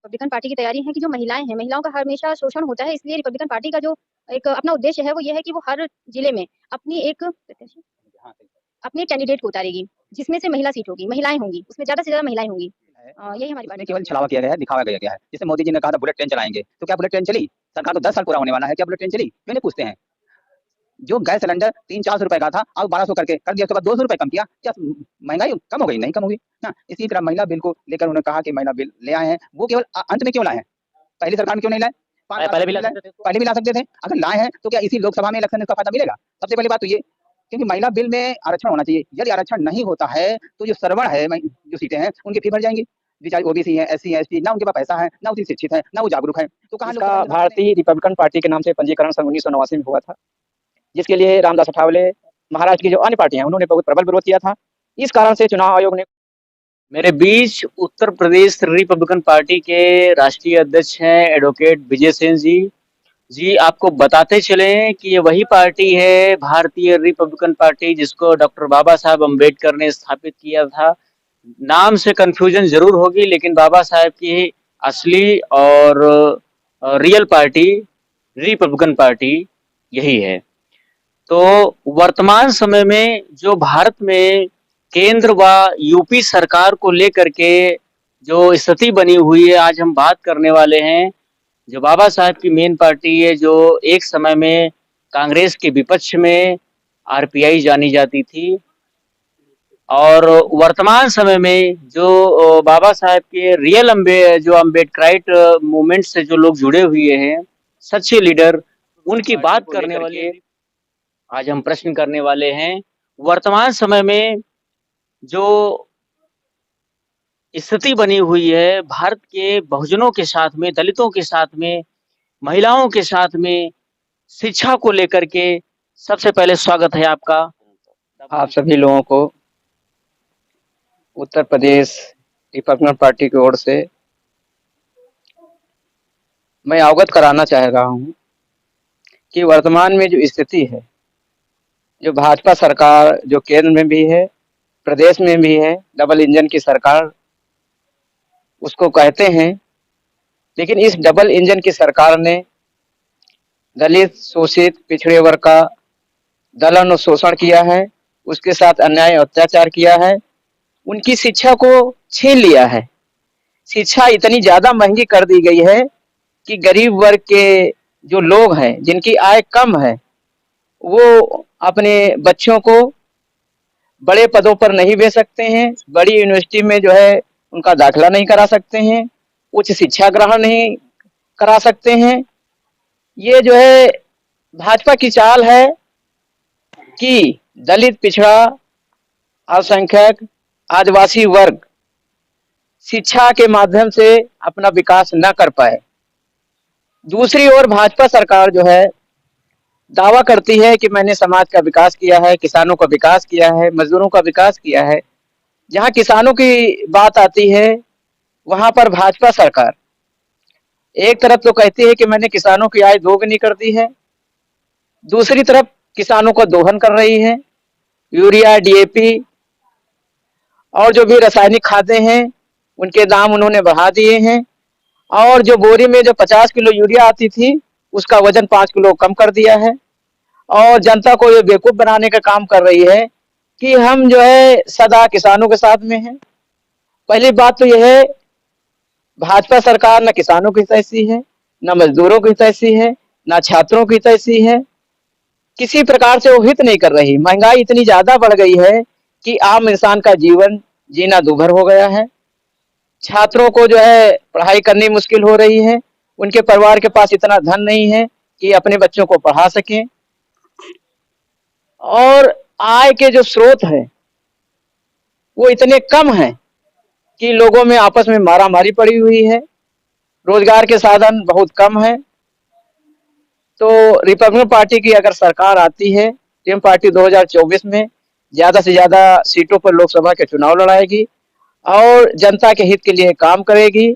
Republican party की तैयारी है कि जो महिलाएं हैं, महिलाओं का हमेशा शोषण होता है, इसलिए रिपब्लिकन पार्टी का जो एक अपना उद्देश्य है वो ये है कि वो हर जिले में अपनी एक अपने एक कैंडिडेट को उतारेगी, जिसमें से महिला सीट होगी, महिलाएं होंगी, उसमें ज्यादा से ज्यादा महिलाएं होंगी। यही हमारी उसमें पार्टी केवल छलावा किया गया है, दिखावा गया है। जैसे मोदी जी ने कहा था बुलेट ट्रेन चलाएंगे, तो क्या बुलेट ट्रेन चली? सरकार को 10 साल पूरा होने वाला है, क्या बुलेट ट्रेन चली? क्यों नहीं पूछते हैं? जो गैस सिलेंडर 300-400 रुपए का था, अब 1200 करके कर दिया, उसके बाद 200 रुपए कम किया। क्या महंगाई कम हो गई? नहीं कम होगी ना। इसी तरह महिला बिल को लेकर उन्होंने कहा कि महिला बिल ले आए हैं, वो केवल अंत में क्यों लाए हैं? पहली सरकार में क्यों नहीं लाए? 5 साल पहले भी पहले ला लाए, सकते थे इसको। पहले भी ला सकते थे। अगर लाए हैं तो क्या इसी लोकसभा में इलेक्शन में इसका फायदा मिलेगा? सबसे पहली बात तो ये, क्योंकि महिला बिल में आरक्षण होना चाहिए। यदि आरक्षण नहीं होता है तो जो श्रवण है, जो सीटें हैं उनकी फी भर जाएंगी। बेचारी ओबीसी है, एससी है, एसटी, ना उनके पास पैसा है, ना उतनी शिक्षित है, ना वो जागरूक है, तो कहाँ इसका लोकसभा में भारतीय रिपब्लिकन पार्टी के नाम से पंजीकरण सन 1989 में हुआ था, जिसके लिए रामदास अठावले, महाराष्ट्र की जो अन्य पार्टियां हैं, उन्होंने बहुत प्रबल विरोध किया था। इस कारण से चुनाव आयोग ने मेरे बीच उत्तर प्रदेश रिपब्लिकन पार्टी के राष्ट्रीय अध्यक्ष हैं एडवोकेट विजय सेन जी। जी, आपको बताते चलें कि ये वही पार्टी है भारतीय रिपब्लिकन पार्टी जिसको डॉक्टर बाबा साहब अम्बेडकर ने स्थापित किया था। नाम से कंफ्यूजन जरूर होगी, लेकिन बाबा साहब की असली और रियल पार्टी रिपब्लिकन पार्टी यही है। तो वर्तमान समय में जो भारत में केंद्र व यूपी सरकार को लेकर के जो स्थिति बनी हुई है, आज हम बात करने वाले हैं। जो बाबा साहब की मेन पार्टी है, जो एक समय में कांग्रेस के विपक्ष में आरपीआई जानी जाती थी, और वर्तमान समय में जो बाबा साहब के रियल जो अम्बेडकराइट मूवमेंट से जो लोग जुड़े हुए हैं, सच्चे लीडर, उनकी बात करने वाले आज हम प्रश्न करने वाले हैं। वर्तमान समय में जो स्थिति बनी हुई है भारत के बहुजनों के साथ में, दलितों के साथ में, महिलाओं के साथ में, शिक्षा को लेकर के, सबसे पहले स्वागत है आपका। आप सभी लोगों को उत्तर प्रदेश रिपब्लिकन पार्टी की ओर से मैं अवगत कराना चाह रहा हूं कि वर्तमान में जो स्थिति है, जो भाजपा सरकार जो केंद्र में भी है, प्रदेश में भी है, डबल इंजन की सरकार उसको कहते हैं, लेकिन इस डबल इंजन की सरकार ने दलित, शोषित, पिछड़े वर्ग का दलन और शोषण किया है, उसके साथ अन्याय अत्याचार किया है, उनकी शिक्षा को छीन लिया है। शिक्षा इतनी ज्यादा महंगी कर दी गई है कि गरीब वर्ग के जो लोग हैं, जिनकी आय कम है, वो अपने बच्चों को बड़े पदों पर नहीं भेज सकते हैं, बड़ी यूनिवर्सिटी में जो है उनका दाखिला नहीं करा सकते हैं, उच्च शिक्षा ग्रहण नहीं करा सकते हैं। ये जो है भाजपा की चाल है कि दलित, पिछड़ा, अल्पसंख्यक, आदिवासी वर्ग शिक्षा के माध्यम से अपना विकास न कर पाए। दूसरी ओर भाजपा सरकार जो है दावा करती है कि मैंने समाज का विकास किया है, किसानों का विकास किया है, मजदूरों का विकास किया है। जहां किसानों की बात आती है, वहां पर भाजपा सरकार एक तरफ तो कहती है कि मैंने किसानों की आय दोगुनी कर दी है, दूसरी तरफ किसानों का दोहन कर रही है। यूरिया, डीएपी और जो भी रासायनिक खादें हैं, उनके दाम उन्होंने बढ़ा दिए हैं, और जो बोरी में जो 50 किलो यूरिया आती थी, उसका वजन 5 किलो कम कर दिया है, और जनता को ये बेवकूफ बनाने का काम कर रही है कि हम जो है सदा किसानों के साथ में हैं। पहली बात तो यह है, भाजपा सरकार न किसानों की हितैषी है, न मजदूरों की हितैषी है, न छात्रों की हितैषी है, किसी प्रकार से वो हित नहीं कर रही। महंगाई इतनी ज्यादा बढ़ गई है कि आम इंसान का जीवन जीना दूभर हो गया है। छात्रों को जो है पढ़ाई करनी मुश्किल हो रही है, उनके परिवार के पास इतना धन नहीं है कि अपने बच्चों को पढ़ा सकें, और आय के जो स्रोत है वो इतने कम हैं कि लोगों में आपस में मारामारी पड़ी हुई है, रोजगार के साधन बहुत कम है। तो रिपब्लिकन पार्टी की अगर सरकार आती है, टीएम पार्टी 2024 में ज्यादा से ज्यादा सीटों पर लोकसभा के चुनाव लड़ाएगी और जनता के हित के लिए काम करेगी,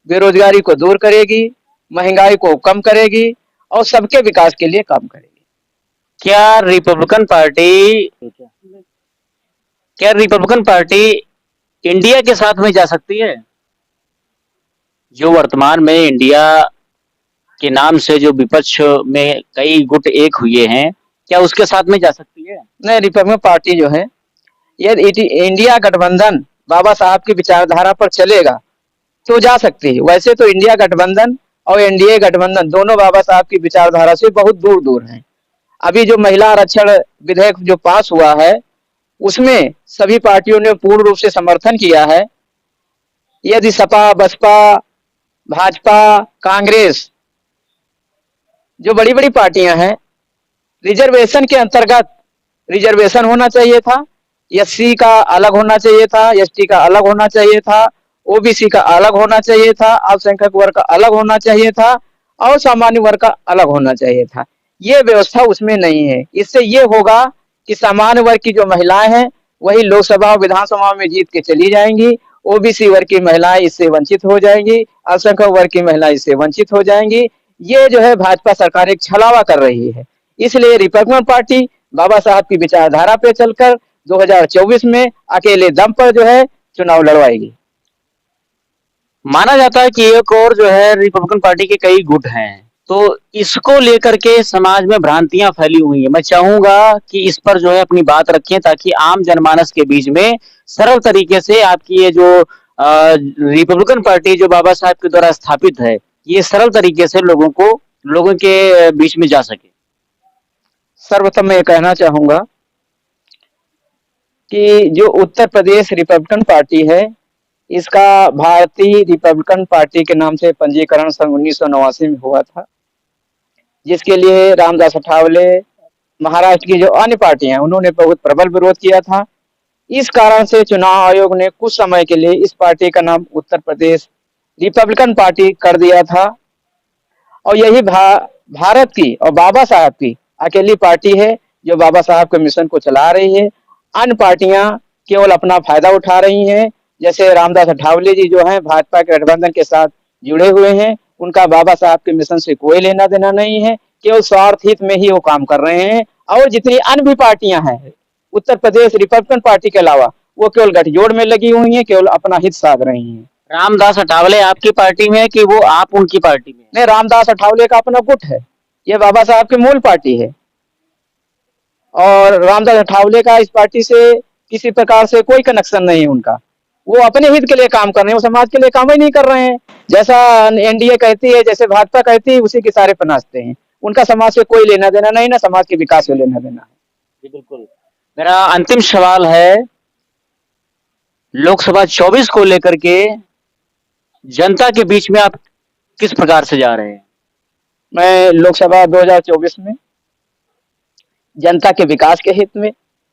बेरोजगारी को दूर करेगी, महंगाई को कम करेगी और सबके विकास के लिए काम करेगी। क्या रिपब्लिकन पार्टी इंडिया के साथ में जा सकती है? जो वर्तमान में इंडिया के नाम से जो विपक्ष में कई गुट एक हुए हैं, क्या उसके साथ में जा सकती है? नहीं, रिपब्लिकन पार्टी जो है, यदि इंडिया गठबंधन बाबा साहब की विचारधारा पर चलेगा तो जा सकती है। वैसे तो इंडिया गठबंधन और एनडीए गठबंधन दोनों बाबा साहब की विचारधारा से बहुत दूर दूर हैं। अभी जो महिला आरक्षण विधेयक जो पास हुआ है, उसमें सभी पार्टियों ने पूर्ण रूप से समर्थन किया है। यदि सपा, बसपा, भाजपा, कांग्रेस जो बड़ी बड़ी पार्टियां हैं, रिजर्वेशन के अंतर्गत रिजर्वेशन होना चाहिए था, एससी का अलग होना चाहिए था, एसटी का अलग होना चाहिए था, ओबीसी का अलग होना चाहिए था, अल्पसंख्यक वर्ग का अलग होना चाहिए था और सामान्य वर्ग का अलग होना चाहिए था। ये व्यवस्था उसमें नहीं है। इससे ये होगा कि सामान्य वर्ग की जो महिलाएं हैं वही लोकसभा और विधानसभा में जीत के चली जाएंगी, ओबीसी वर्ग की महिलाएं इससे वंचित हो जाएंगी, अल्पसंख्यक वर्ग की महिलाएं इससे वंचित हो जाएंगी। ये जो है भाजपा सरकार एक छलावा कर रही है। इसलिए रिपब्लिकन पार्टी बाबा साहब की विचारधारा पे चलकर 2024 में अकेले दम पर जो है चुनाव लड़वाएगी। माना जाता है कि एक और जो है रिपब्लिकन पार्टी के कई गुट हैं, तो इसको लेकर के समाज में भ्रांतियां फैली हुई हैं। मैं चाहूंगा कि इस पर जो है अपनी बात रखें ताकि आम जनमानस के बीच में सरल तरीके से आपकी ये जो रिपब्लिकन पार्टी जो बाबा साहब के द्वारा स्थापित है, ये सरल तरीके से लोगों के बीच में जा सके। सर्वप्रथम मैं ये कहना चाहूंगा कि जो उत्तर प्रदेश रिपब्लिकन पार्टी है, इसका भारतीय रिपब्लिकन पार्टी के नाम से पंजीकरण सन 1989 में हुआ था, जिसके लिए रामदास अठावले, महाराष्ट्र की जो अन्य पार्टियां हैं, उन्होंने बहुत प्रबल विरोध किया था। इस कारण से चुनाव आयोग ने कुछ समय के लिए इस पार्टी का नाम उत्तर प्रदेश रिपब्लिकन पार्टी कर दिया था और यही भारत की और बाबा साहब की अकेली पार्टी है जो बाबा साहब के मिशन को चला रही है। अन्य पार्टियां केवल अपना फायदा उठा रही हैं। जैसे रामदास अठावले जी जो हैं भाजपा के गठबंधन के साथ जुड़े हुए हैं, उनका बाबा साहब के मिशन से कोई लेना देना नहीं है, केवल स्वार्थ हित में ही वो काम कर रहे हैं। और जितनी अन्य भी पार्टियां हैं उत्तर प्रदेश रिपब्लिकन पार्टी के अलावा, वो केवल गठजोड़ में लगी हुई हैं, केवल अपना हित साध रही हैं। रामदास अठावले आपकी पार्टी में है कि वो आप उनकी पार्टी में? नहीं, रामदास अठावले का अपना गुट है, ये बाबा साहब की मूल पार्टी है और रामदास अठावले का इस पार्टी से किसी प्रकार से कोई कनेक्शन नहीं है उनका। वो अपने हित के लिए काम कर रहे हैं, वो समाज के लिए काम ही नहीं कर रहे हैं। जैसा एनडीए कहती है, जैसे भाजपा कहती है, उसी के सारे पर नाचते हैं। उनका समाज से कोई लेना देना नहीं, ना समाज के विकास से लेना देना है। जी बिल्कुल। मेरा अंतिम सवाल है, लोकसभा 24 को लेकर के जनता के बीच में आप किस प्रकार से जा रहे हैं? मैं लोकसभा 2024 में जनता के विकास के हित में,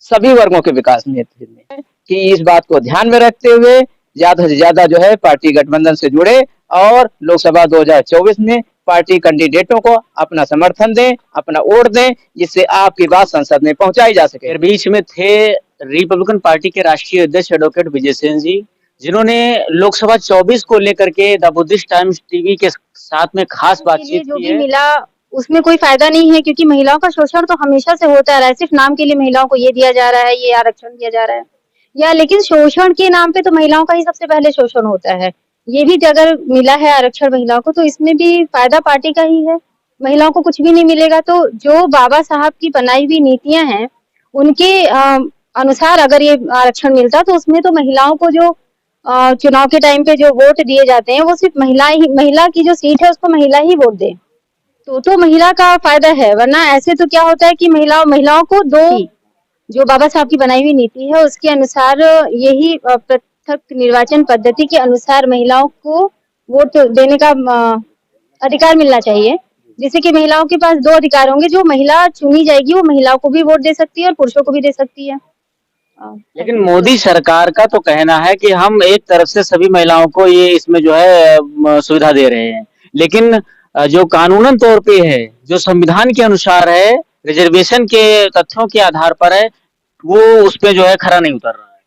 सभी वर्गों के विकास में हित में कि इस बात को ध्यान में रखते हुए ज्यादा से ज्यादा जो है पार्टी गठबंधन से जुड़े और लोकसभा 2024 में पार्टी कैंडिडेटों को अपना समर्थन दें, अपना वोट दें, जिससे आपकी बात संसद में पहुंचाई जा सके। बीच में थे रिपब्लिकन पार्टी के राष्ट्रीय अध्यक्ष एडवोकेट विजय सेन जी, जिन्होंने लोकसभा 24 को लेकर के द बुद्धिस्ट टाइम्स टीवी के साथ में खास बातचीत जो की भी है। मिला उसमें कोई फायदा नहीं है, क्योंकि महिलाओं का शोषण तो हमेशा से होता रहा है। सिर्फ नाम के लिए महिलाओं को ये दिया जा रहा है, ये आरक्षण दिया जा रहा है, या लेकिन शोषण के नाम पे तो महिलाओं का ही सबसे पहले शोषण होता है। ये भी अगर मिला है आरक्षण महिलाओं को, तो इसमें भी फायदा पार्टी का ही है, महिलाओं को कुछ भी नहीं मिलेगा। तो जो बाबा साहब की बनाई हुई नीतियां हैं, उनके अनुसार अगर ये आरक्षण मिलता तो उसमें तो महिलाओं को जो चुनाव के टाइम पे जो वोट दिए जाते हैं, वो सिर्फ महिला की जो सीट है उसको महिला ही वोट दे, तो महिला का फायदा है। वरना ऐसे तो क्या होता है कि महिलाओं को दो, जो बाबा साहब की बनाई हुई नीति है उसके अनुसार, यही पृथक निर्वाचन पद्धति के अनुसार महिलाओं को वोट देने का अधिकार मिलना चाहिए, जिससे कि महिलाओं के पास दो अधिकार होंगे। जो महिला चुनी जाएगी वो महिलाओं को भी वोट दे सकती है और पुरुषों को भी दे सकती है। लेकिन मोदी सरकार का तो कहना है कि हम एक तरफ से सभी महिलाओं को ये इसमें जो है सुविधा दे रहे हैं, लेकिन जो कानूनन तौर पे है, जो संविधान के अनुसार है, रिजर्वेशन के तथ्यों के आधार पर है, वो उस पे जो है खरा नहीं उतर रहा है।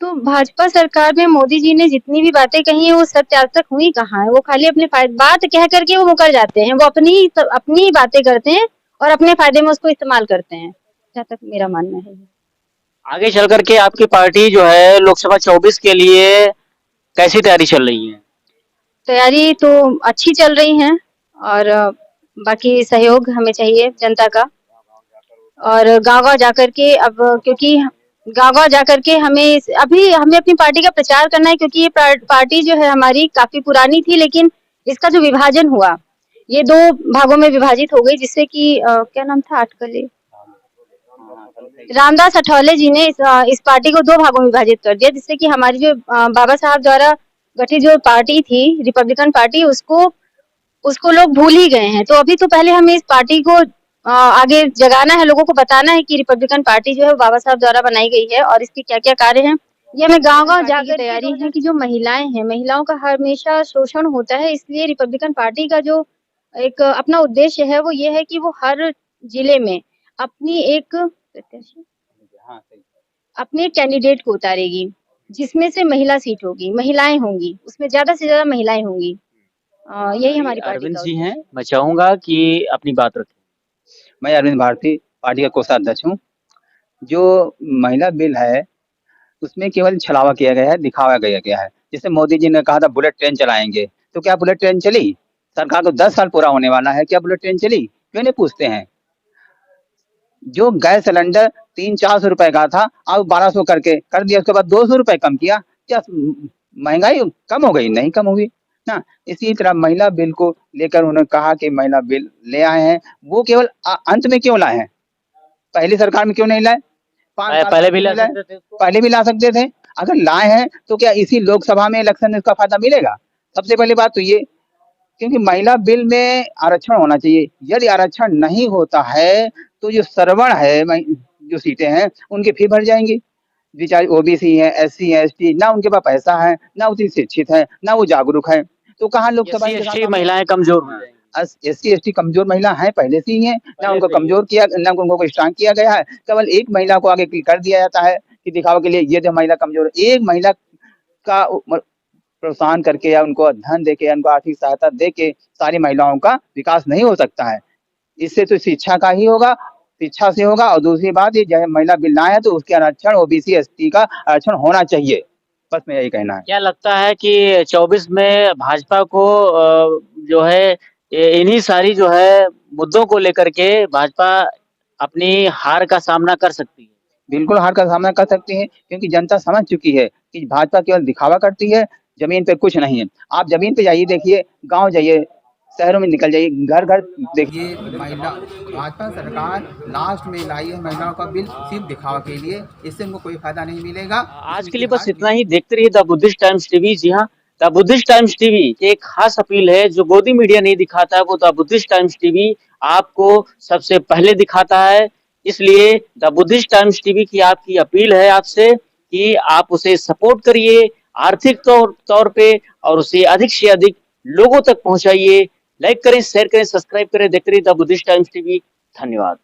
तो भाजपा सरकार में मोदी जी ने जितनी भी बातें कही है वो सत्य आज तक हुई कहाँ है। वो खाली अपने बात कह करके वो मुकर जाते हैं, वो अपनी बातें करते हैं और अपने फायदे में उसको इस्तेमाल करते हैं, जहाँ तक मेरा मानना है। आगे चल करके आपकी पार्टी जो है लोकसभा 24 के लिए कैसी तैयारी चल रही है? तैयारी तो अच्छी चल रही है और बाकी सहयोग हमें चाहिए जनता का और गांव-गांव जाकर के अब क्योंकि गांव-गांव जाकर के अभी हमें अपनी पार्टी का प्रचार करना है क्योंकि ये पार्टी जो है हमारी काफी पुरानी थी लेकिन इसका जो विभाजन हुआ ये 2 भागों में विभाजित हो गई जिससे कि क्या नाम था अटकले रामदास अठावले जी ने इस पार्टी को 2 भागों में विभाजित कर दिया जिससे कि हमारी जो बाबा साहब द्वारा गठित जो पार्टी थी रिपब्लिकन पार्टी उसको लोग भूल ही गए हैं। तो अभी तो पहले हमें इस पार्टी को आगे जगाना है, लोगों को बताना है कि रिपब्लिकन पार्टी जो है वो बाबा साहब द्वारा बनाई गई है और इसके क्या-क्या कार्य हैं। ये हमें गाँव-गाँव जाकर तैयारी है कि जो महिलाएं हैं, महिलाओं का हमेशा शोषण होता है इसलिए रिपब्लिकन पार्टी का जो एक अपना उद्देश्य है वो ये है कि वो हर जिले में अपनी एक प्रत्याशी अपने एक कैंडिडेट को उतारेगी जिसमें से महिला सीट होगी, महिलाएं होंगी, उसमें ज्यादा से ज्यादा महिलाएं होंगी। यही हमारी पार्टी अरविंद का जी हैं, मैं चाहूंगा कि अपनी बात रखें। मैं अरविंद भारती पार्टी का कोषाध्यक्ष हूँ। जो महिला बिल है उसमें केवल छलावा किया गया है, दिखावा गया है। जैसे मोदी जी ने कहा था बुलेट ट्रेन चलाएंगे, तो क्या बुलेट ट्रेन चली? सरकार को 10 साल पूरा होने वाला है, क्या बुलेट ट्रेन चली? क्यों नहीं पूछते हैं? जो गैस सिलेंडर 300-400 रुपए का था, अब 1200 करके कर दिया, उसके बाद 200 रुपए कम किया। क्या महंगाई कम हो गई? नहीं कम हुई ना। इसी तरह महिला बिल को लेकर उन्होंने कहा कि महिला बिल ले आए हैं, वो केवल अंत में क्यों लाए हैं? पहली सरकार में क्यों नहीं लाए? 5 साल पहले तक भी क्यों ला नहीं लाए? सकते थे इसको। पहले भी ला सकते थे। अगर लाए हैं तो क्या इसी लोकसभा में इलेक्शन में इसका फायदा मिलेगा? सबसे पहली बात तो ये, क्योंकि महिला बिल में आरक्षण होना चाहिए। यदि आरक्षण नहीं होता है तो जो श्रवण है जो सीटें हैं उनकी फी भर जाएंगी। बेचारी ओबीसी है, एससी है, एसटी, ना उनके पास पैसा है, ना उतनी शिक्षित है, ना वो जागरूक है, तो कहाँ लोकसभा एससी के साथ एसटी महिलाएं कमजोर हैं। एससी एसटी कमजोर महिला है पहले से ही है, ना उनको कमजोर किया, ना उनको स्ट्रांग किया गया है। केवल एक महिला को आगे कर दिया जाता है कि दिखावा के लिए ये जो महिला कमजोर है। एक महिला का प्रोत्साहन करके या उनको धन देके या उनको आर्थिक सहायता देके सारी महिलाओं का विकास नहीं हो सकता है। इससे तो शिक्षा का ही होगा, शिक्षा से होगा। और दूसरी बात ये जो महिला बिल लाए हैं तो उसके आरक्षण ओबीसी एसटी का आरक्षण होना चाहिए। बस मेरा यही कहना है। क्या लगता है कि 24 में भाजपा को जो है इन्हीं सारी जो है मुद्दों को लेकर के भाजपा अपनी हार का सामना कर सकती है? बिल्कुल हार का सामना कर सकती है क्योंकि जनता समझ चुकी है कि भाजपा केवल दिखावा करती है, जमीन पे कुछ नहीं है। आप जमीन पे जाइए, देखिए, गाँव जाइए, शहरों में निकल जाइए, घर-घर देखिए। ये महिला भाजपा सरकार लास्ट में लाई है महिलाओं का बिल सिर्फ दिखावा के लिए, इससे उनको कोई फायदा नहीं मिलेगा। आज के लिए बस इतना ही। देखते रहिए द बुद्धिस्ट टाइम्स टीवी। जी हाँ, द बुद्धिस्ट टाइम्स टीवी की एक खास अपील है, जो गोदी मीडिया नहीं दिखाता है वो द बुद्धिस्ट टाइम्स टीवी आपको सबसे पहले दिखाता है। इसलिए द बुद्धिस्ट टाइम्स टीवी की आपकी अपील है आपसे कि आप उसे सपोर्ट करिए आर्थिक तौर पे और उसे अधिक से अधिक लोगों तक पहुंचाइए। लाइक करें, शेयर करें, सब्सक्राइब करें। देखते रहिए द बुद्धिस्ट टाइम्स टीवी। धन्यवाद।